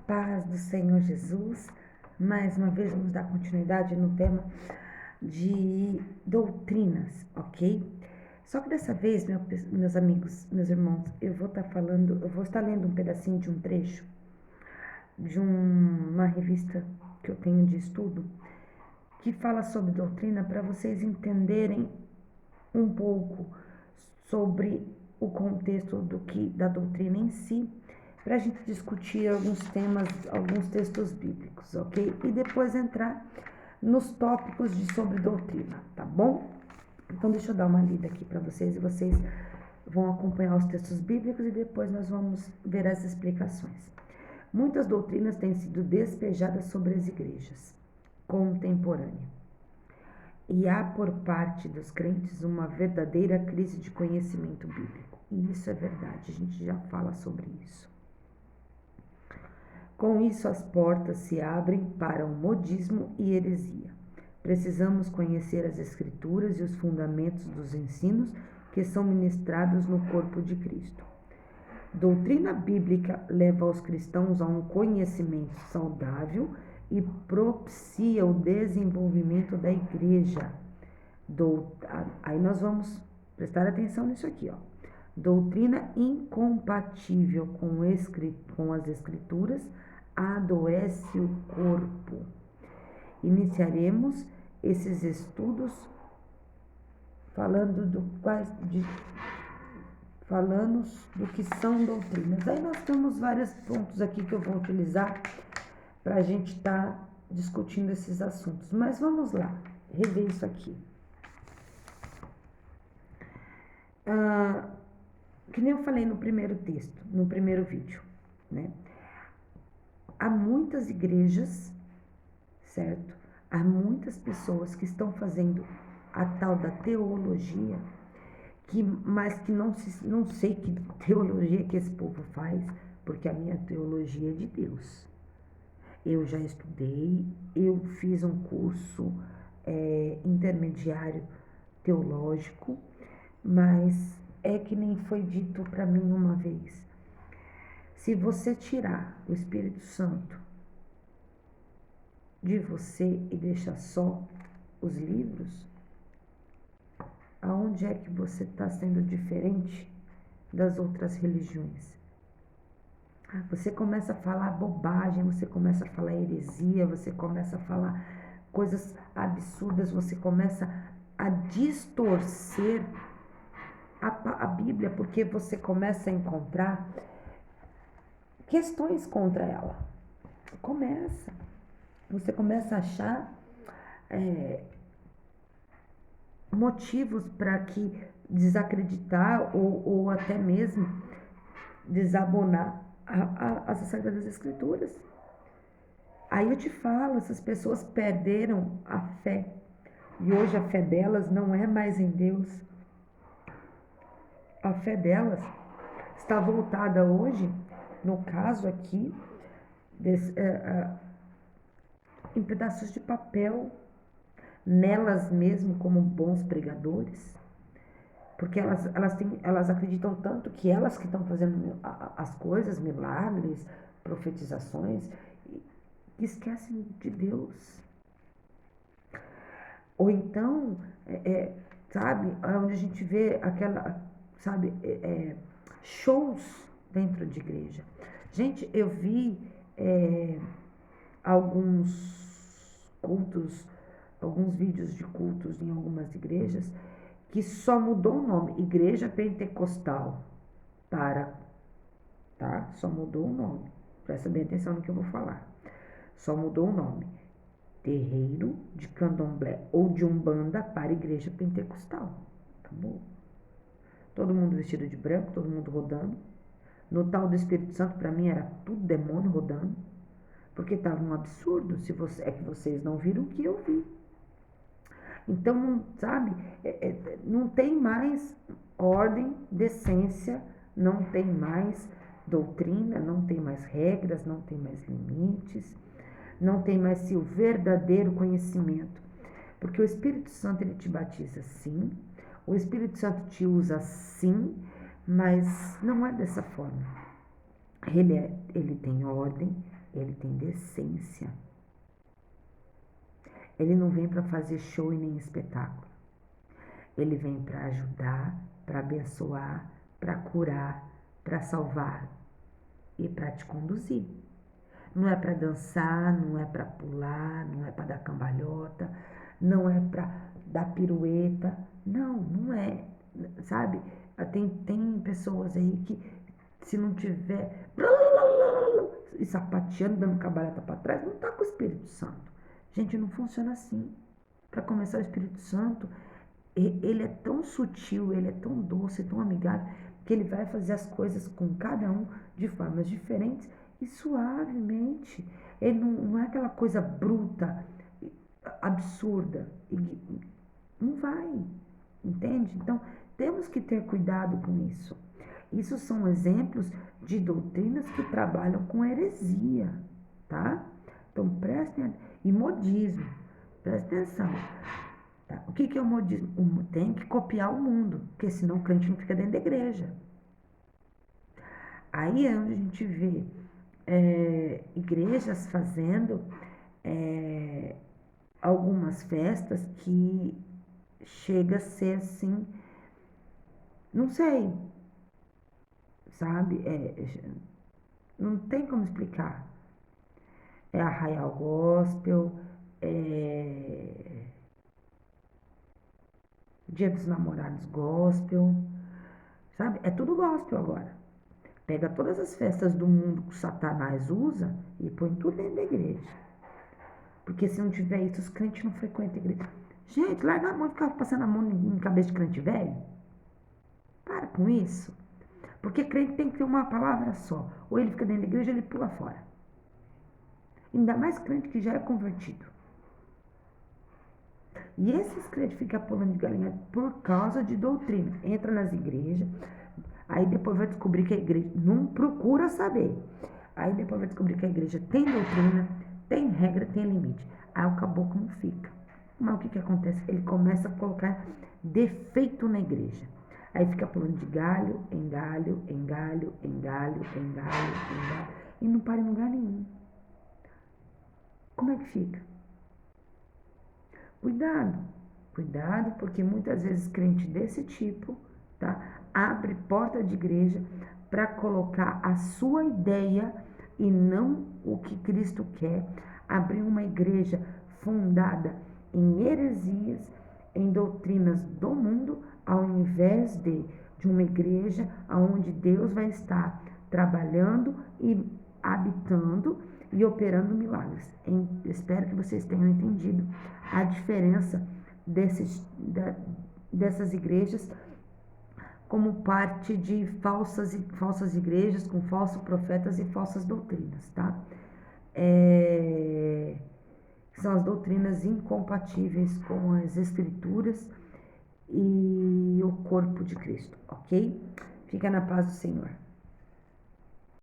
paz do Senhor Jesus. Mais uma vez vamos dar continuidade no tema de doutrinas, ok? Só que dessa vez, meus amigos, meus irmãos, eu vou estar lendo um pedacinho de um trecho de uma revista que eu tenho de estudo que fala sobre doutrina para vocês entenderem um pouco sobre o contexto da doutrina em si, para a gente discutir alguns temas, alguns textos bíblicos, ok? E depois entrar nos tópicos sobre doutrina, tá bom? Então deixa eu dar uma lida aqui para vocês e vocês vão acompanhar os textos bíblicos e depois nós vamos ver as explicações. Muitas doutrinas têm sido despejadas sobre as igrejas contemporâneas. E há por parte dos crentes uma verdadeira crise de conhecimento bíblico. E isso é verdade, a gente já fala sobre isso. Com isso, as portas se abrem para o modismo e heresia. Precisamos conhecer as Escrituras e os fundamentos dos ensinos que são ministrados no corpo de Cristo. Doutrina bíblica leva os cristãos a um conhecimento saudável e propicia o desenvolvimento da igreja. Aí nós vamos prestar atenção nisso aqui, ó. Doutrina incompatível com as escrituras adoece o corpo. Iniciaremos esses estudos falando do que são doutrinas. Aí nós temos vários pontos aqui que eu vou utilizar para a gente estar discutindo esses assuntos. Mas vamos lá, rever isso aqui. Que nem eu falei no primeiro texto, no primeiro vídeo, né? Há muitas igrejas, certo? Há muitas pessoas que estão fazendo a tal da teologia, mas que não sei que teologia que esse povo faz, porque a minha teologia é de Deus. Eu já estudei, eu fiz um curso intermediário teológico, mas é que nem foi dito para mim uma vez. Se você tirar o Espírito Santo de você e deixar só os livros, aonde é que você está sendo diferente das outras religiões? Você começa a falar bobagem, você começa a falar heresia, você começa a falar coisas absurdas, você começa a distorcer a Bíblia, porque você começa a encontrar questões contra ela. Você começa a achar motivos para que desacreditar ou até mesmo desabonar as Sagradas Escrituras. Aí eu te falo, essas pessoas perderam a fé. E hoje a fé delas não é mais em Deus. A fé delas está voltada hoje, no caso aqui, em pedaços de papel, nelas mesmo como bons pregadores, porque elas acreditam tanto que elas que estão fazendo as coisas, milagres, profetizações, e esquecem de Deus. Ou então, sabe, onde a gente vê shows dentro de igreja. Gente, eu vi alguns cultos, alguns vídeos de cultos em algumas igrejas que só mudou o nome, Igreja Pentecostal, só mudou o nome, presta bem atenção no que eu vou falar, só mudou o nome, terreiro de candomblé ou de umbanda para Igreja Pentecostal, acabou. Todo mundo vestido de branco, todo mundo rodando. No tal do Espírito Santo, para mim, era tudo demônio rodando. Porque estava um absurdo, é que vocês não viram o que eu vi. Então, sabe, não tem mais ordem, decência, não tem mais doutrina, não tem mais regras, não tem mais limites, não tem mais o verdadeiro conhecimento. Porque o Espírito Santo, ele te batiza sim, o Espírito Santo te usa sim, mas não é dessa forma. Ele tem ordem, ele tem decência. Ele não vem para fazer show e nem espetáculo. Ele vem para ajudar, para abençoar, para curar, para salvar e para te conduzir. Não é para dançar, não é para pular, não é para dar cambalhota, não é para dar pirueta. Não, não é. Sabe? Tem pessoas aí que, se não tiver e sapateando, dando cambalhota para trás, não está com o Espírito Santo. Gente, não funciona assim. Para começar, o Espírito Santo, ele é tão sutil, ele é tão doce, tão amigável, que ele vai fazer as coisas com cada um de formas diferentes e suavemente. Ele não é aquela coisa bruta, absurda. Não vai, entende? Então, temos que ter cuidado com isso. Isso são exemplos de doutrinas que trabalham com heresia, tá? Então, prestem atenção. E modismo, prestem atenção. Tá? O que é o modismo? Tem que copiar o mundo, porque senão o crente não fica dentro da igreja. Aí é onde a gente vê igrejas fazendo algumas festas que chega a ser assim, não sei, sabe? Não tem como explicar. É Arraial Gospel, Dia dos Namorados Gospel, sabe? É tudo gospel agora. Pega todas as festas do mundo que o Satanás usa e põe tudo dentro da igreja. Porque se não tiver isso, os crentes não frequentam a igreja. Gente, larga a mão e ficar passando a mão em cabeça de crente velho. Para com isso. Porque crente tem que ter uma palavra só. Ou ele fica dentro da igreja ou ele pula fora. Ainda mais crente que já é convertido. E esses crentes ficam pulando de galinha por causa de doutrina. Entra nas igrejas, aí depois vai descobrir que a igreja não procura saber. Aí depois vai descobrir que a igreja tem doutrina, tem regra, tem limite. Aí o caboclo não fica. Mas o que acontece? Ele começa a colocar defeito na igreja. Aí fica pulando de galho em galho, em galho, em galho, em galho, em galho. E não para em lugar nenhum. Como é que fica? Cuidado, porque muitas vezes crente desse tipo, tá, abre porta de igreja para colocar a sua ideia e não o que Cristo quer, abrir uma igreja fundada em heresias, em doutrinas do mundo, ao invés de uma igreja onde Deus vai estar trabalhando e habitando e operando milagres. Espero que vocês tenham entendido a diferença dessas igrejas como parte de falsas igrejas com falsos profetas e falsas doutrinas, tá? São as doutrinas incompatíveis com as escrituras e o corpo de Cristo, ok? Fica na paz do Senhor.